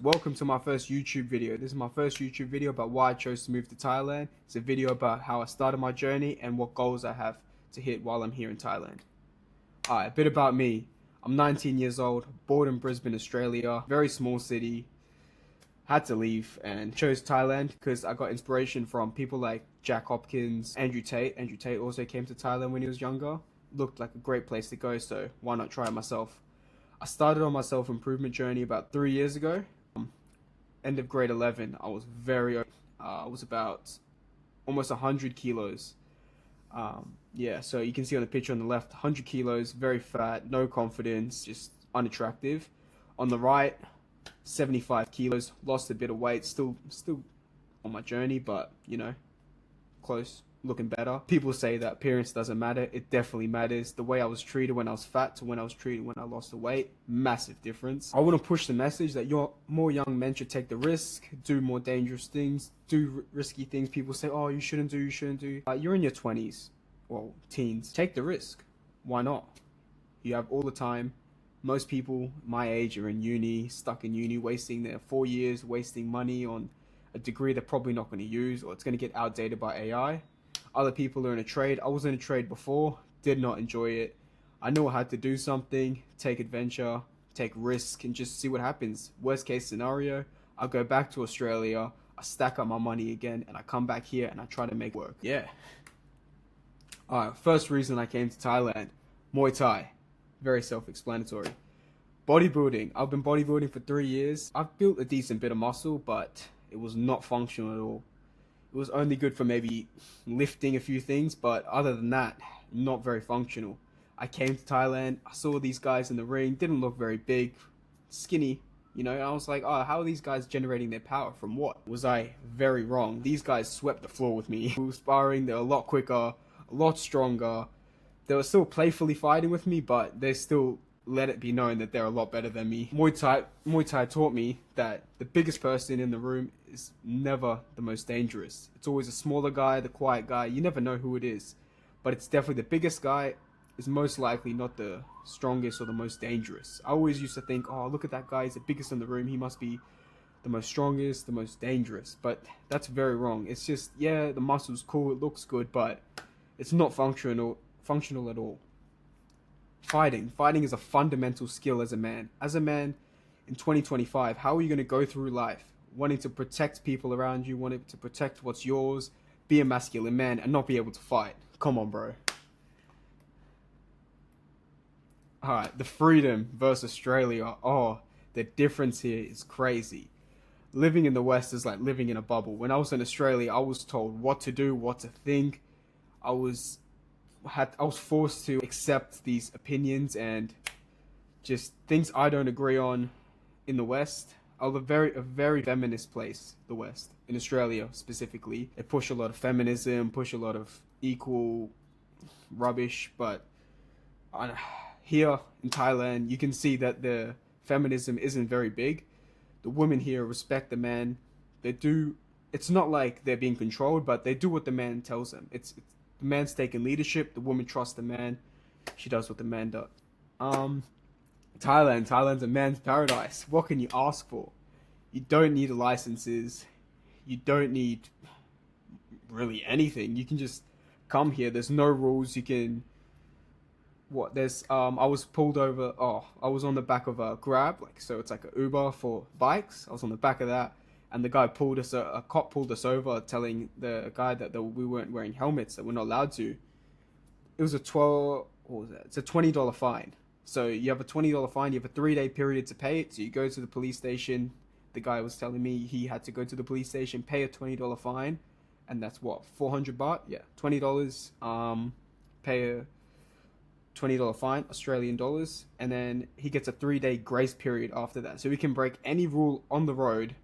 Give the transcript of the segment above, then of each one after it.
welcome to my first YouTube video. This is my first YouTube video about why I chose to move to Thailand. It's a video about how I started my journey and what goals I have to hit while I'm here in Thailand. Alright, a bit about me. I'm 19 years old, born in Brisbane, Australia, very small city. Had to leave and chose Thailand because I got inspiration from people like Jack Hopkins, Andrew Tate. Andrew Tate also came to Thailand when he was younger. Looked like a great place to go, so why not try it myself? I started on my self-improvement journey about 3 years ago. End of grade 11, I was I was about almost 100 kilos. Yeah, so you can see on the picture on the left, 100 kilos, very fat, no confidence, just unattractive. On the right, 75 kilos, lost a bit of weight, still on my journey, but you know, close. Looking better. People say that appearance doesn't matter. It definitely matters. The way I was treated when I was fat to when I was treated when I lost the weight, massive difference. I want to push the message that more young men should take the risk, do more dangerous things, do risky things. People say, oh, you shouldn't do. You're in your 20s, well, teens. Take the risk. Why not? You have all the time. Most people my age are in uni, stuck in uni, wasting their 4 years, wasting money on a degree they're probably not going to use, or it's going to get outdated by AI. Other people are in a trade. I was in a trade before, did not enjoy it. I knew I had to do something, take adventure, take risk, and just see what happens. Worst case scenario, I go back to Australia, I stack up my money again, and I come back here and I try to make it work. Yeah. Alright, first reason I came to Thailand, Muay Thai. Very self-explanatory. Bodybuilding. I've been bodybuilding for 3 years. I've built a decent bit of muscle, but it was not functional at all. It was only good for maybe lifting a few things, but other than that, not very functional. I came to Thailand, I saw these guys in the ring, didn't look very big, skinny, you know, and I was like, oh, how are these guys generating their power from what? Was I very wrong? These guys swept the floor with me. We were sparring, they were a lot quicker, a lot stronger. They were still playfully fighting with me, but they still let it be known that they're a lot better than me. Muay Thai taught me that the biggest person in the room is never the most dangerous. It's always a smaller guy, the quiet guy. You never know who it is, but it's definitely the biggest guy is most likely not the strongest or the most dangerous. I always used to think, oh, look at that guy, he's the biggest in the room, he must be the most strongest, the most dangerous, but that's very wrong. It's just, yeah, the muscle's cool, it looks good, but it's not functional at all. Fighting is a fundamental skill as a man. As a man in 2025, how are you going to go through life wanting to protect people around you, wanting to protect what's yours, be a masculine man and not be able to fight? Come on, bro. Alright, the freedom versus Australia. Oh, the difference here is crazy. Living in the West is like living in a bubble. When I was in Australia, I was told what to do, what to think. I was forced to accept these opinions and just things I don't agree on in the West. A very feminist place, the West. In Australia specifically, they push a lot of feminism, push a lot of equal rubbish, but here in Thailand, you can see that the feminism isn't very big. The women here respect the man. They do. It's not like they're being controlled, but they do what the man tells them. It's the man's taking leadership. The woman trusts the man. She does what the man does. Thailand's a man's paradise. What can you ask for? You don't need licenses. You don't need really anything. You can just come here. There's no rules. You can. I was pulled over. Oh, I was on the back of a Grab, so it's like an Uber for bikes. I was on the back of that. And the guy a cop pulled us over, telling the guy that we weren't wearing helmets, that we're not allowed to. It was It's a $20 fine. So you have a $20 fine, you have a 3-day period to pay it. So you go to the police station. The guy was telling me he had to go to the police station, pay a $20 fine. And that's what, 400 baht? Yeah, $20. Pay a $20 fine, Australian dollars. And then he gets a 3-day grace period after that. So he can break any rule on the road.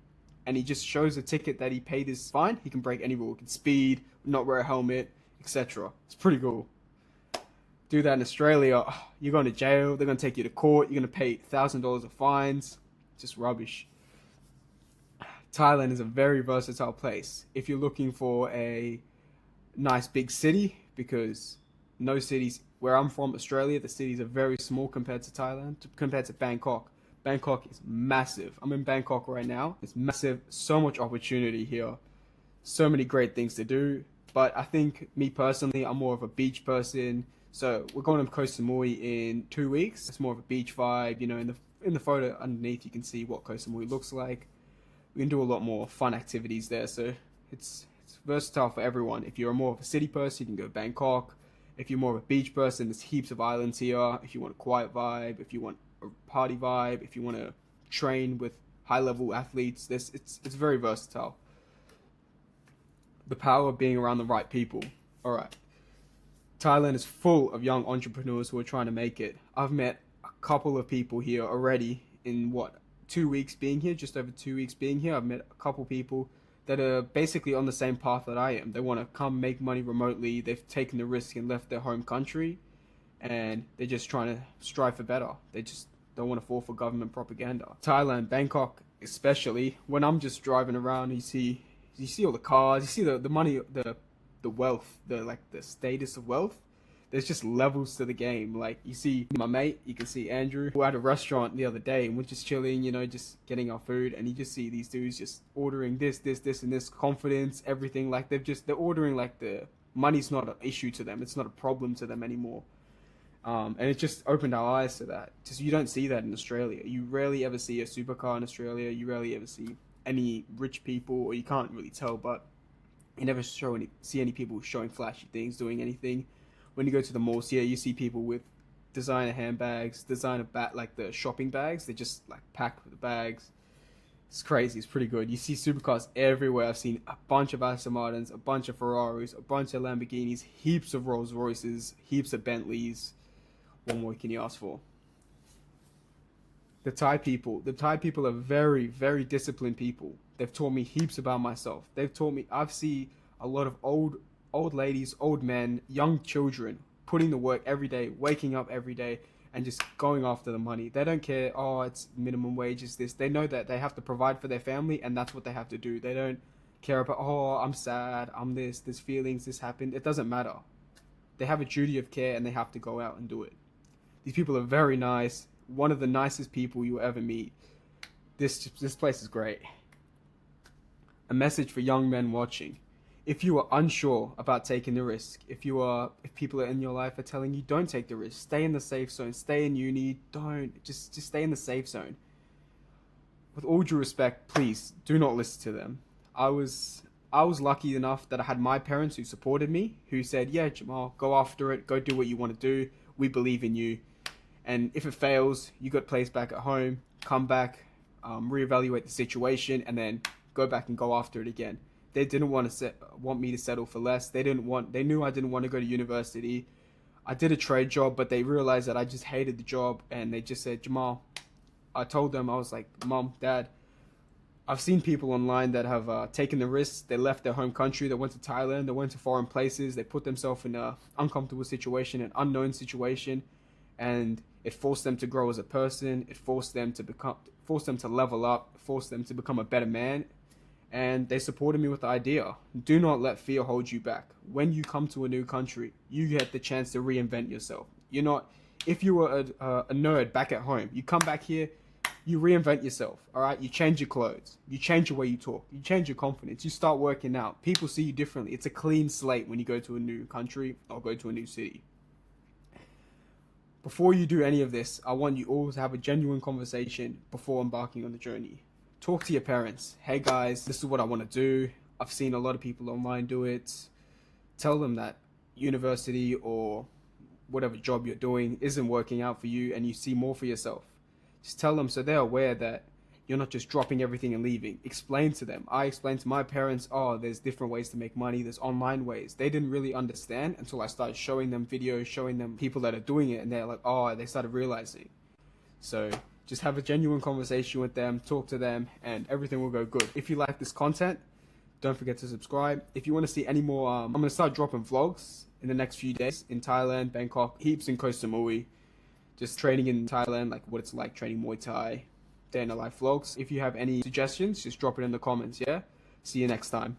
And he just shows a ticket that he paid his fine. He can break any rule. He can speed, not wear a helmet, etc. It's pretty cool. Do that in Australia, you're going to jail. They're going to take you to court. You're going to pay $1,000 of fines. Just rubbish. Thailand is a very versatile place. If you're looking for a nice big city, because no cities, where I'm from, Australia, the cities are very small compared to Thailand, compared to Bangkok. Bangkok is massive. I'm in Bangkok right now. It's massive, so much opportunity here, so many great things to do. But I think me personally, I'm more of a beach person. So we're going to Koh Samui in 2 weeks. It's more of a beach vibe. You know, in the photo underneath, you can see what Koh Samui looks like. We can do a lot more fun activities there. So it's versatile for everyone. If you're more of a city person, you can go Bangkok. If you're more of a beach person, there's heaps of islands here. If you want a quiet vibe, if you want a party vibe, if you want to train with high-level athletes, it's very versatile. The power of being around the right people. All right. Thailand is full of young entrepreneurs who are trying to make it. I've met a couple of people here already in 2 weeks being here, just over 2 weeks being here. I've met a couple people that are basically on the same path that I am. They want to come make money remotely. They've taken the risk and left their home country, and they're just trying to strive for better. They just don't want to fall for government propaganda. Thailand, Bangkok especially, when I'm just driving around, you see all the cars, you see the money, the wealth, the status of wealth. There's just levels to the game. Like, you see my mate, you can see Andrew, who had a restaurant the other day, and we're just chilling, you know, just getting our food, and you just see these dudes just ordering this, and this, confidence, everything. Like, they're ordering like the money's not an issue to them. It's not a problem to them anymore. And it just opened our eyes to that. Just, you don't see that in Australia. You rarely ever see a supercar in Australia. You rarely ever see any rich people, or you can't really tell, but you never see any people showing flashy things, doing anything. When you go to the malls here, you see people with designer handbags, like the shopping bags. They're just like packed with the bags. It's crazy. It's pretty good. You see supercars everywhere. I've seen a bunch of Aston Martins, a bunch of Ferraris, a bunch of Lamborghinis, heaps of Rolls Royces, heaps of Bentleys. What more can you ask for? The Thai people are very, very disciplined people. They've taught me heaps about myself. They've taught me, I've seen a lot of old ladies, old men, young children putting the work every day, waking up every day, and just going after the money. They don't care, oh, it's minimum wage, is this. They know that they have to provide for their family, and that's what they have to do. They don't care about, oh, I'm sad, I'm this, there's feelings, this happened. It doesn't matter. They have a duty of care, and they have to go out and do it. These people are very nice. One of the nicest people you will ever meet. This place is great. A message for young men watching. If you are unsure about taking the risk, if people are in your life are telling you don't take the risk, stay in the safe zone, stay in uni, just stay in the safe zone. With all due respect, please do not listen to them. I was lucky enough that I had my parents who supported me, who said, yeah, Jamal, go after it, go do what you want to do, we believe in you. And if it fails, you got placed back at home, come back, reevaluate the situation, and then go back and go after it again. They didn't want me to settle for less. They knew I didn't want to go to university. I did a trade job, but they realized that I just hated the job, and they just said, Jamal, I told them, I was like, Mom, Dad, I've seen people online that have taken the risks. They left their home country. They went to Thailand. They went to foreign places. They put themselves in an uncomfortable situation, an unknown situation, and it forced them to grow as a person. It forced them to level up, forced them to become a better man. And they supported me with the idea. Do not let fear hold you back. When you come to a new country, you get the chance to reinvent yourself. If you were a nerd back at home, you come back here, you reinvent yourself, all right? You change your clothes. You change the way you talk. You change your confidence. You start working out. People see you differently. It's a clean slate when you go to a new country or go to a new city. Before you do any of this, I want you all to have a genuine conversation before embarking on the journey. Talk to your parents. Hey guys, this is what I want to do. I've seen a lot of people online do it. Tell them that university or whatever job you're doing isn't working out for you, and you see more for yourself. Just tell them so they're aware that you're not just dropping everything and leaving. Explain to them. I explained to my parents, oh, there's different ways to make money. There's online ways. They didn't really understand until I started showing them videos, showing them people that are doing it, and they're like, oh, they started realizing. So just have a genuine conversation with them, talk to them, and everything will go good. If you like this content, don't forget to subscribe. If you want to see any more, I'm going to start dropping vlogs in the next few days in Thailand, Bangkok, heaps in Koh Samui. Just training in Thailand, like what it's like training Muay Thai, day in the life vlogs. If you have any suggestions, just drop it in the comments, yeah? See you next time.